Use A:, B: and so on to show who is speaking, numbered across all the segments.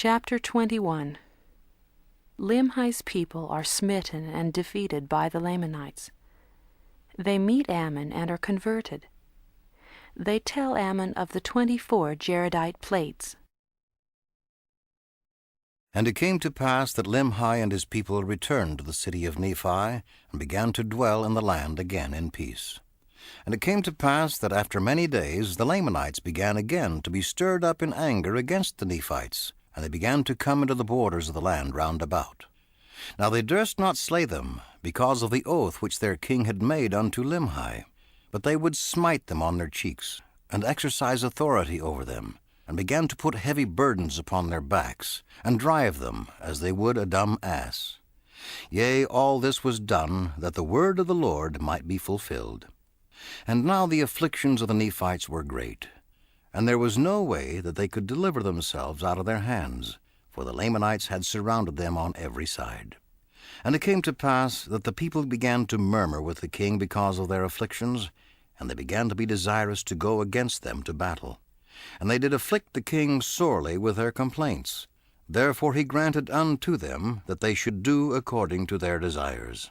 A: Chapter 21. Limhi's people are smitten and defeated by the Lamanites. They meet Ammon and are converted. They tell Ammon of the 24 Jaredite plates.
B: And it came to pass that Limhi and his people returned to the city of Nephi, and began to dwell in the land again in peace. And it came to pass that after many days the Lamanites began again to be stirred up in anger against the Nephites, and they began to come into the borders of the land round about. Now they durst not slay them, because of the oath which their king had made unto Limhi, but they would smite them on their cheeks, and exercise authority over them, and began to put heavy burdens upon their backs, and drive them as they would a dumb ass. Yea, all this was done, that the word of the Lord might be fulfilled. And now the afflictions of the Nephites were great, and there was no way that they could deliver themselves out of their hands, for the Lamanites had surrounded them on every side. And it came to pass that the people began to murmur with the king because of their afflictions, and they began to be desirous to go against them to battle. And they did afflict the king sorely with their complaints. Therefore he granted unto them that they should do according to their desires.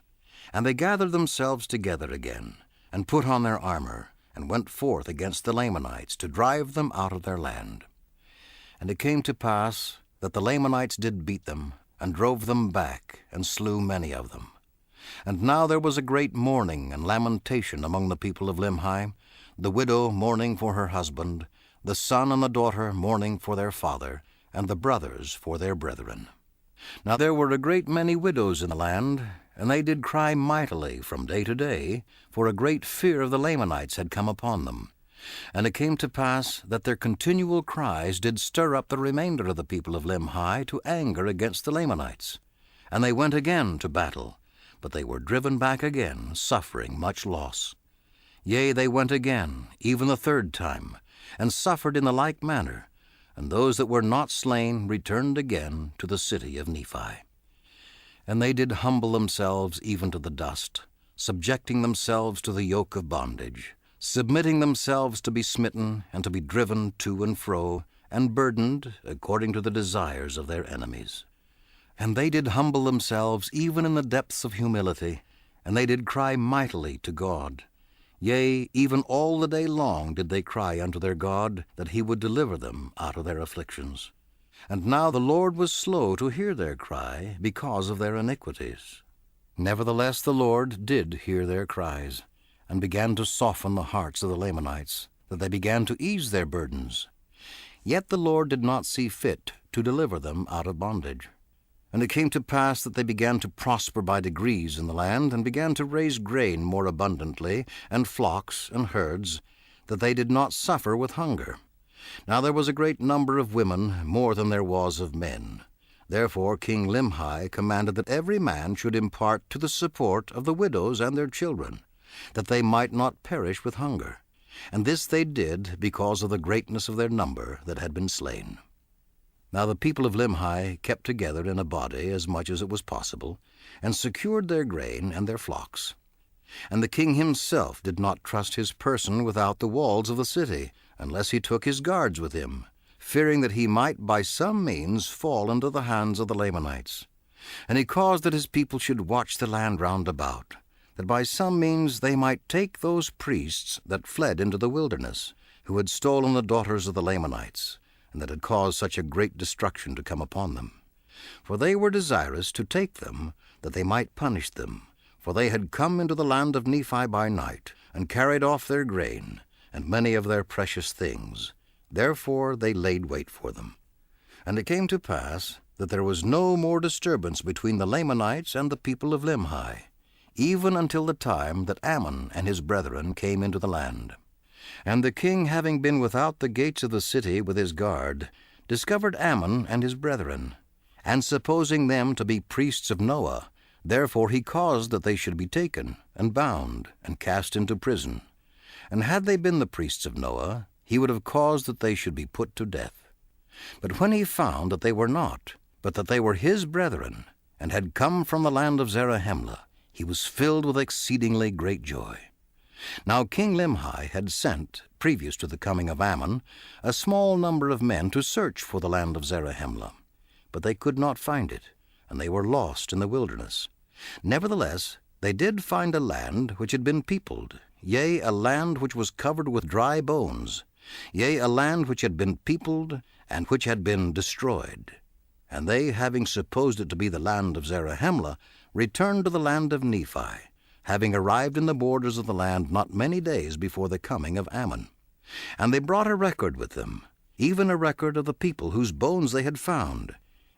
B: And they gathered themselves together again, and put on their armor, and went forth against the Lamanites to drive them out of their land. And it came to pass that the Lamanites did beat them, and drove them back, and slew many of them. And now there was a great mourning and lamentation among the people of Limhi, the widow mourning for her husband, the son and the daughter mourning for their father, and the brothers for their brethren. Now there were a great many widows in the land, and they did cry mightily from day to day, for a great fear of the Lamanites had come upon them. And it came to pass that their continual cries did stir up the remainder of the people of Limhi to anger against the Lamanites. And they went again to battle, but they were driven back again, suffering much loss. Yea, they went again, even the third time, and suffered in the like manner, and those that were not slain returned again to the city of Nephi. And they did humble themselves even to the dust, subjecting themselves to the yoke of bondage, submitting themselves to be smitten and to be driven to and fro, and burdened according to the desires of their enemies. And they did humble themselves even in the depths of humility, and they did cry mightily to God. Yea, even all the day long did they cry unto their God, that he would deliver them out of their afflictions. And now the Lord was slow to hear their cry because of their iniquities. Nevertheless the Lord did hear their cries, and began to soften the hearts of the Lamanites, that they began to ease their burdens. Yet the Lord did not see fit to deliver them out of bondage. And it came to pass that they began to prosper by degrees in the land, and began to raise grain more abundantly, and flocks and herds, that they did not suffer with hunger. Now there was a great number of women, more than there was of men. Therefore King Limhi commanded that every man should impart to the support of the widows and their children, that they might not perish with hunger. And this they did because of the greatness of their number that had been slain. Now the people of Limhi kept together in a body as much as it was possible, and secured their grain and their flocks. And the king himself did not trust his person without the walls of the city, unless he took his guards with him, fearing that he might by some means fall into the hands of the Lamanites. And he caused that his people should watch the land round about, that by some means they might take those priests that fled into the wilderness, who had stolen the daughters of the Lamanites, and that had caused such a great destruction to come upon them. For they were desirous to take them, that they might punish them, for they had come into the land of Nephi by night, and carried off their grain, and many of their precious things. Therefore they laid wait for them. And it came to pass that there was no more disturbance between the Lamanites and the people of Limhi, even until the time that Ammon and his brethren came into the land. And the king, having been without the gates of the city with his guard, discovered Ammon and his brethren, and supposing them to be priests of Noah, therefore he caused that they should be taken, and bound, and cast into prison. And had they been the priests of Noah, he would have caused that they should be put to death. But when he found that they were not, but that they were his brethren, and had come from the land of Zarahemla, he was filled with exceedingly great joy. Now King Limhi had sent, previous to the coming of Ammon, a small number of men to search for the land of Zarahemla. but they could not find it, and they were lost in the wilderness. Nevertheless, they did find a land which had been peopled, yea, a land which was covered with dry bones, yea, a land which had been peopled, and which had been destroyed. And they, having supposed it to be the land of Zarahemla, returned to the land of Nephi, having arrived in the borders of the land not many days before the coming of Ammon. And they brought a record with them, even a record of the people whose bones they had found,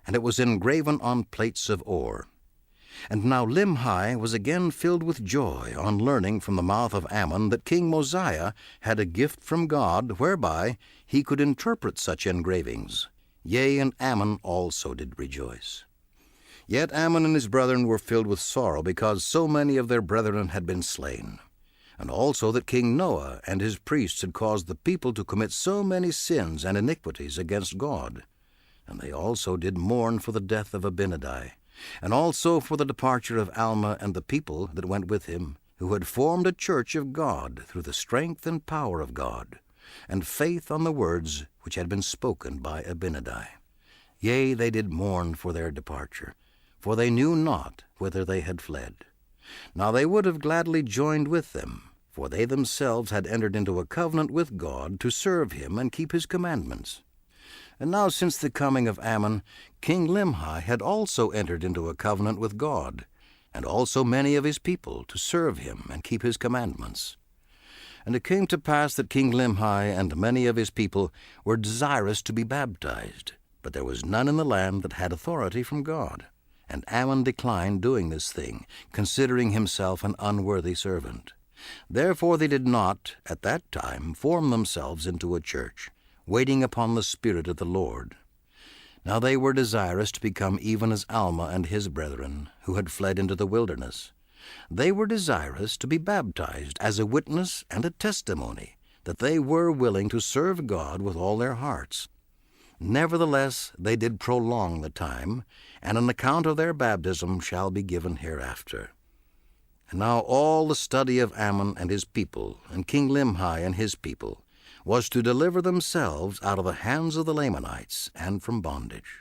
B: and it was engraven on plates of ore. And now Limhi was again filled with joy on learning from the mouth of Ammon that King Mosiah had a gift from God whereby he could interpret such engravings. Yea, and Ammon also did rejoice. Yet Ammon and his brethren were filled with sorrow because so many of their brethren had been slain, and also that King Noah and his priests had caused the people to commit so many sins and iniquities against God. And they also did mourn for the death of Abinadi, and also for the departure of Alma and the people that went with him, who had formed a church of God through the strength and power of God, and faith on the words which had been spoken by Abinadi. Yea, they did mourn for their departure, for they knew not whither they had fled. Now they would have gladly joined with them, for they themselves had entered into a covenant with God to serve him and keep his commandments. And now since the coming of Ammon, King Limhi had also entered into a covenant with God, and also many of his people, to serve him and keep his commandments. And it came to pass that King Limhi and many of his people were desirous to be baptized, but there was none in the land that had authority from God. And Ammon declined doing this thing, considering himself an unworthy servant. Therefore they did not, at that time, form themselves into a church, waiting upon the Spirit of the Lord. Now they were desirous to become even as Alma and his brethren, who had fled into the wilderness. They were desirous to be baptized as a witness and a testimony that they were willing to serve God with all their hearts. Nevertheless, they did prolong the time, and an account of their baptism shall be given hereafter. And now all the study of Ammon and his people, and King Limhi and his people, was to deliver themselves out of the hands of the Lamanites and from bondage.